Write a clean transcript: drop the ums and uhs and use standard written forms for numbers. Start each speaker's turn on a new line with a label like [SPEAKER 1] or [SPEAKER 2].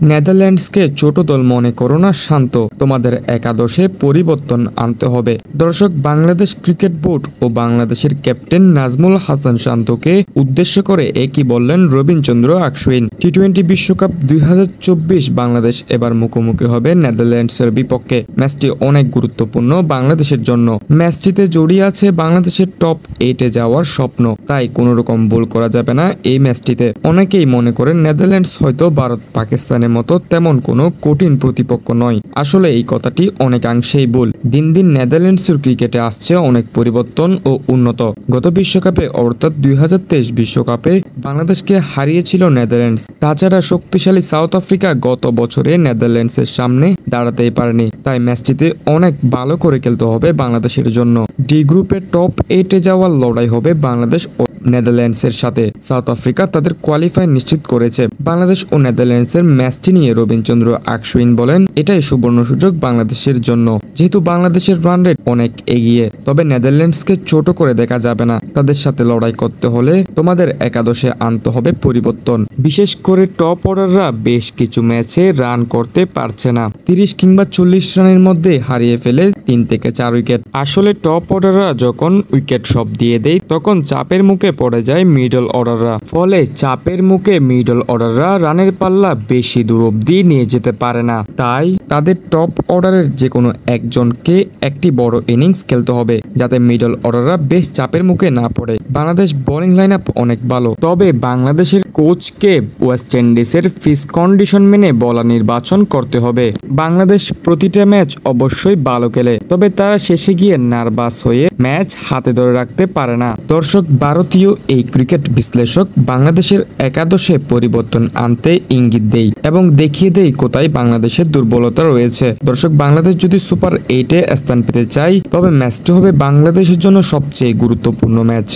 [SPEAKER 1] নেদারল্যান্ডসকে ছোট দল মনে করো না, শান্ত। তোমাদের একাদশে পরিবর্তন আনতে হবে। দর্শক, বাংলাদেশ ক্রিকেট বোর্ড ও বাংলাদেশের ক্যাপ্টেন নাজমুল হাসান শান্তকে উদ্দেশ্য করে একই বললেন রবীন্দ্র আকসুইন। টি-20 বিশ্বকাপ 2024 বাংলাদেশ এবার মুখোমুখি হবে নেদারল্যান্ডসের বিপক্ষে। ম্যাচটি অনেক গুরুত্বপূর্ণ বাংলাদেশের জন্য। ম্যাচটিতে জড়িয়ে আছে বাংলাদেশের টপ 8-এ যাওয়ার স্বপ্ন, তাই কোনো রকম ভুল করা যাবে না এই ম্যাচটিতে। অনেকেই মনে করেন নেদারল্যান্ডস হয়তো ভারত পাকিস্তানের মতো তেমন কোনো কঠিন প্রতিপক্ষ নয়। আসলে এই কথাটি অনেকাংশেই ভুল। দিন দিন নেদারল্যান্ডসের ক্রিকেটে আসছে অনেক পরিবর্তন ও উন্নত। গত বিশ্বকাপে অর্থাৎ 2023 বিশ্বকাপে বাংলাদেশকে হারিয়েছিল নেদারল্যান্ডস। তাছাড়া শক্তিশালী সাউথ আফ্রিকা গত বছরে নেদারল্যান্ডসের সামনে দাঁড়াতেই পারেনি। তাই ম্যাচটিতে অনেক ভালো করে খেলতে হবে বাংলাদেশের জন্য। ডি গ্রুপের টপ 8-এ যাওয়ার লড়াই হবে বাংলাদেশ ও নেদারল্যান্ডসের সাথে। সাউথ আফ্রিকা তাদের কোয়ালিফাই নিশ্চিত করেছে। বাংলাদেশ ও নেদারল্যান্ডসের ম্যাচটি নিয়ে রবীন্দ্র আকসুইন বলেন, এটাই সুবর্ণ সুযোগ বাংলাদেশের জন্য। যেহেতু বাংলাদেশের রান রেট অনেক এগিয়ে, তবে নেদারল্যান্ডসকে ছোট করে দেখা যাবে না। তাদের সাথে লড়াই করতে হলে তোমাদের একাদশে আনতে হবে পরিবর্তন। বিশেষ করে টপ অর্ডাররা বেশ কিছু ম্যাচে রান করতে পারছে না। 30 কিংবা 40 রানের মধ্যে হারিয়ে ফেলে 3 থেকে 4 উইকেট। আসলে টপ অর্ডাররা যখন উইকেট সব দিয়ে দেয় তখন চাপের মুখে পড়ে যায় মিডল অর্ডাররা। ফলে চাপের মুখে মিডল অর্ডাররা রানের পাল্লা বেশি দূর অব্দি নিয়ে যেতে পারে না। তাই তাদের টপ অর্ডারের যে কোনো একজনকে একটি বড় ইনিংস খেলতে হবে, যাতে মিডল অর্ডাররা বেশ চাপের মুখে না পড়ে। বাংলাদেশ বোলিং লাইন আপ অনেক ভালো, তবে বাংলাদেশের কোচকে ওয়েস্ট ইন্ডিজের পিচ কন্ডিশন মেনে বলার নির্বাচন করতে হবে। বাংলাদেশ প্রতিটা ম্যাচ অবশ্যই ভালো খেলে, তবে তারা শেষে গিয়ে নার্ভাস হয়ে ম্যাচ হাতে ধরে রাখতে পারে না। দর্শক, ভারতীয় এই ক্রিকেট বিশ্লেষক বাংলাদেশের একাদশে পরিবর্তন আনতে ইঙ্গিত দেয় এবং দেখিয়ে দেয় কোথায় বাংলাদেশের দুর্বলতা রয়েছে। দর্শক, বাংলাদেশ যদি সুপার 8-এ স্থান পেতে চায় তবে ম্যাচটি হবে বাংলাদেশের জন্য সবচেয়ে গুরুত্বপূর্ণ ম্যাচ।